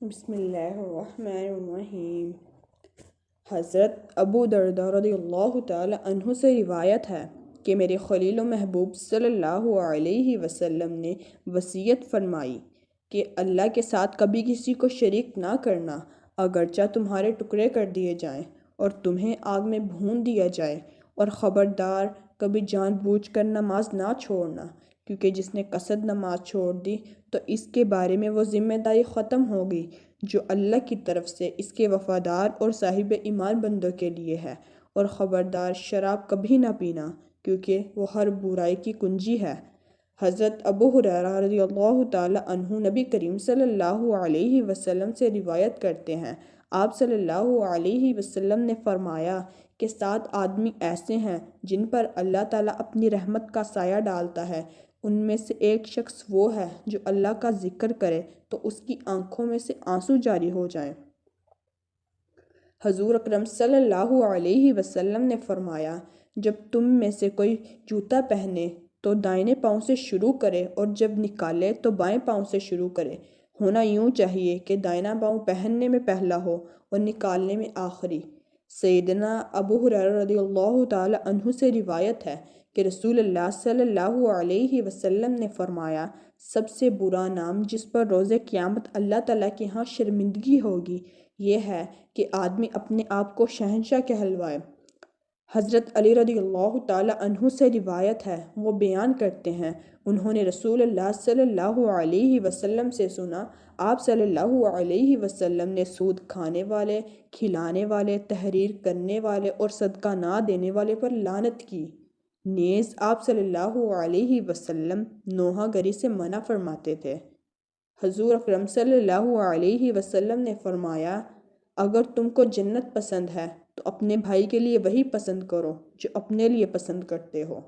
بسم اللہ الرحمن الرحیم۔ حضرت ابو درداء رضی اللہ تعالی عنہ سے روایت ہے کہ میرے خلیل و محبوب صلی اللہ علیہ وسلم نے وصیت فرمائی کہ اللہ کے ساتھ کبھی کسی کو شریک نہ کرنا، اگرچہ تمہارے ٹکڑے کر دیے جائیں اور تمہیں آگ میں بھون دیا جائے، اور خبردار کبھی جان بوجھ کر نماز نہ چھوڑنا، کیونکہ جس نے قصد نماز چھوڑ دی تو اس کے بارے میں وہ ذمہ داری ختم ہوگی جو اللہ کی طرف سے اس کے وفادار اور صاحب ایمان بندوں کے لیے ہے، اور خبردار شراب کبھی نہ پینا، کیونکہ وہ ہر برائی کی کنجی ہے۔ حضرت ابو ہریرہ رضی اللہ تعالی عنہ نبی کریم صلی اللہ علیہ وسلم سے روایت کرتے ہیں، آپ صلی اللہ علیہ وسلم نے فرمایا کہ 7 آدمی ایسے ہیں جن پر اللہ تعالیٰ اپنی رحمت کا سایہ ڈالتا ہے، ان میں سے ایک شخص وہ ہے جو اللہ کا ذکر کرے تو اس کی آنکھوں میں سے آنسو جاری ہو جائیں۔ حضور اکرم صلی اللہ علیہ وسلم نے فرمایا، جب تم میں سے کوئی جوتا پہنے تو دائیں پاؤں سے شروع کرے، اور جب نکالے تو بائیں پاؤں سے شروع کرے۔ ہونا یوں چاہیے کہ دائیں پاؤں پہننے میں پہلا ہو اور نکالنے میں آخری۔ سیدنا ابو ہریرہ رضی اللہ تعالی عنہ سے روایت ہے کہ رسول اللہ صلی اللہ علیہ وسلم نے فرمایا، سب سے برا نام جس پر روز قیامت اللہ تعالیٰ کے ہاں شرمندگی ہوگی یہ ہے کہ آدمی اپنے آپ کو شہنشاہ کہلوائے۔ حضرت علی رضی اللہ تعالی عنہ سے روایت ہے، وہ بیان کرتے ہیں، انہوں نے رسول اللہ صلی اللہ علیہ وسلم سے سنا، آپ صلی اللہ علیہ وسلم نے سود کھانے والے، کھلانے والے، تحریر کرنے والے اور صدقہ نہ دینے والے پر لعنت کی۔ نیز آپ صلی اللہ علیہ وسلم نوحہ گری سے منع فرماتے تھے۔ حضور اکرم صلی اللہ علیہ وسلم نے فرمایا، اگر تم کو جنت پسند ہے تو اپنے بھائی کے لیے وہی پسند کرو جو اپنے لیے پسند کرتے ہو۔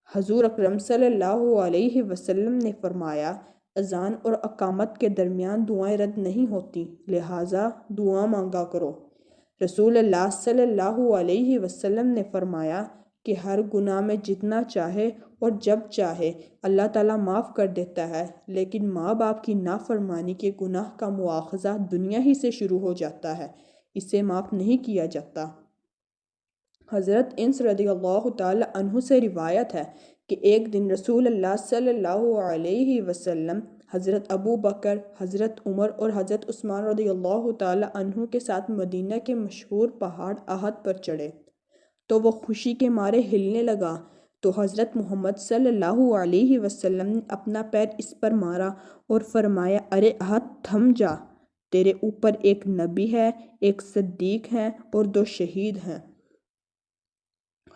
حضور اکرم صلی اللہ علیہ وسلم نے فرمایا، اذان اور اقامت کے درمیان دعائیں رد نہیں ہوتی، لہٰذا دعا مانگا کرو۔ رسول اللہ صلی اللہ علیہ وسلم نے فرمایا کہ ہر گناہ میں جتنا چاہے اور جب چاہے اللہ تعالیٰ معاف کر دیتا ہے، لیکن ماں باپ کی نافرمانی کے گناہ کا مواخذہ دنیا ہی سے شروع ہو جاتا ہے، اسے معاف نہیں کیا جاتا۔ حضرت انس رضی اللہ تعالی عنہ سے روایت ہے کہ ایک دن رسول اللہ صلی اللہ علیہ وسلم حضرت ابو بکر، حضرت عمر اور حضرت عثمان رضی اللہ تعالی عنہ کے ساتھ مدینہ کے مشہور پہاڑ احد پر چڑھے تو وہ خوشی کے مارے ہلنے لگا، تو حضرت محمد صلی اللہ علیہ وسلم نے اپنا پیر اس پر مارا اور فرمایا، ارے احد تھم جا، تیرے اوپر ایک نبی ہے، ایک صدیق ہے اور 2 شہید ہیں۔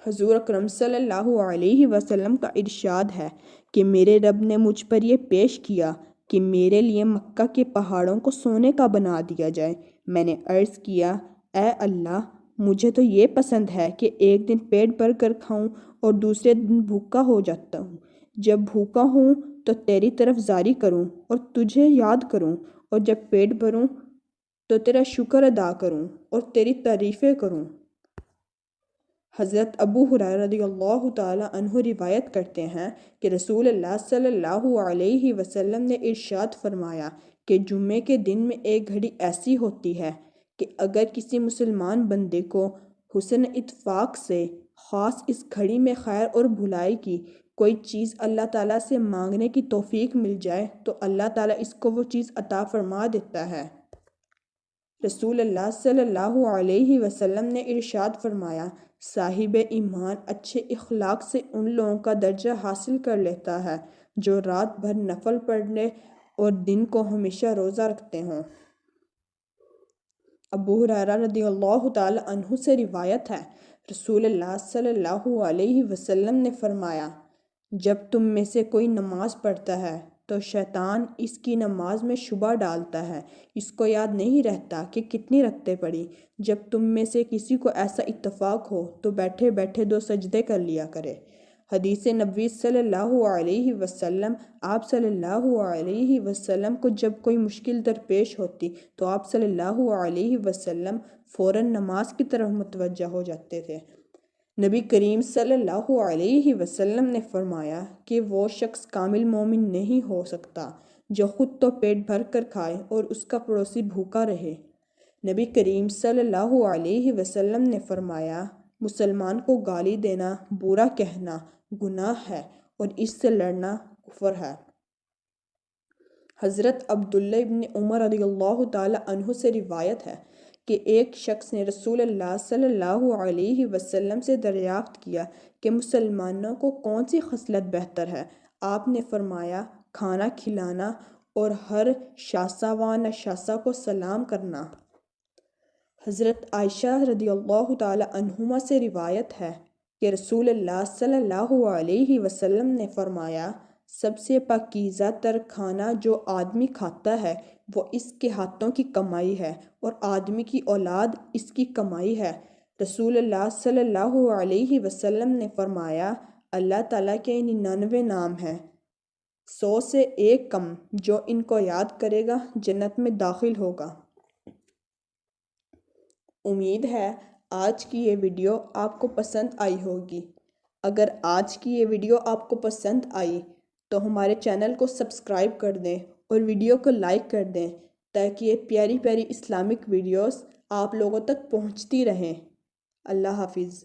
حضور اکرم صلی اللہ علیہ وسلم کا ارشاد ہے کہ میرے رب نے مجھ پر یہ پیش کیا کہ میرے لیے مکہ کے پہاڑوں کو سونے کا بنا دیا جائے۔ میں نے عرض کیا، اے اللہ، مجھے تو یہ پسند ہے کہ ایک دن پیٹ بھر کر کھاؤں اور دوسرے دن بھوکا ہو جاتا ہوں۔ جب بھوکا ہوں تو تیری طرف زاری کروں اور تجھے یاد کروں، اور جب پیٹ بھروں تو تیرا شکر ادا کروں اور تیری تعریفیں کروں۔ حضرت ابو ہریرہ رضی اللہ تعالی عنہ روایت کرتے ہیں کہ رسول اللہ صلی اللہ علیہ وسلم نے ارشاد فرمایا کہ جمعے کے دن میں ایک گھڑی ایسی ہوتی ہے کہ اگر کسی مسلمان بندے کو حسن اتفاق سے خاص اس گھڑی میں خیر اور بھلائی کی کوئی چیز اللہ تعالیٰ سے مانگنے کی توفیق مل جائے تو اللہ تعالیٰ اس کو وہ چیز عطا فرما دیتا ہے۔ رسول اللہ صلی اللہ علیہ وسلم نے ارشاد فرمایا، صاحب ایمان اچھے اخلاق سے ان لوگوں کا درجہ حاصل کر لیتا ہے جو رات بھر نفل پڑھنے اور دن کو ہمیشہ روزہ رکھتے ہوں۔ ابو ہریرہ رضی اللہ تعالی عنہ سے روایت ہے، رسول اللہ صلی اللہ علیہ وسلم نے فرمایا، جب تم میں سے کوئی نماز پڑھتا ہے تو شیطان اس کی نماز میں شبہ ڈالتا ہے، اس کو یاد نہیں رہتا کہ کتنی رکعتیں پڑھی۔ جب تم میں سے کسی کو ایسا اتفاق ہو تو بیٹھے بیٹھے 2 سجدے کر لیا کرے۔ حدیث نبوی صلی اللہ علیہ وسلم، آپ صلی اللہ علیہ وسلم کو جب کوئی مشکل درپیش ہوتی تو آپ صلی اللہ علیہ وسلم فوراً نماز کی طرف متوجہ ہو جاتے تھے۔ نبی کریم صلی اللہ علیہ وسلم نے فرمایا کہ وہ شخص کامل مومن نہیں ہو سکتا جو خود تو پیٹ بھر کر کھائے اور اس کا پڑوسی بھوکا رہے۔ نبی کریم صلی اللہ علیہ وسلم نے فرمایا، مسلمان کو گالی دینا، برا کہنا گناہ ہے اور اس سے لڑنا کفر ہے۔ حضرت عبداللہ ابن عمر رضی اللہ تعالی عنہ سے روایت ہے کہ ایک شخص نے رسول اللہ صلی اللہ علیہ وسلم سے دریافت کیا کہ مسلمانوں کو کون سی خصلت بہتر ہے؟ آپ نے فرمایا، کھانا کھلانا اور ہر شاسہ و نشاسہ کو سلام کرنا۔ حضرت عائشہ رضی اللہ تعالی عنہما سے روایت ہے کہ رسول اللہ صلی اللہ علیہ وسلم نے فرمایا، سب سے پاکیزہ تر کھانا جو آدمی کھاتا ہے وہ اس کے ہاتھوں کی کمائی ہے اور آدمی کی اولاد اس کی کمائی ہے۔ رسول اللہ صلی اللہ علیہ وسلم نے فرمایا، اللہ تعالیٰ کے 99 نام ہیں، 100 سے ایک کم، جو ان کو یاد کرے گا جنت میں داخل ہوگا۔ امید ہے آج کی یہ ویڈیو آپ کو پسند آئی ہوگی۔ اگر آج کی یہ ویڈیو آپ کو پسند آئی تو ہمارے چینل کو سبسکرائب کر دیں اور ویڈیو کو لائک کر دیں تاکہ یہ پیاری پیاری اسلامک ویڈیوز آپ لوگوں تک پہنچتی رہیں۔ اللہ حافظ۔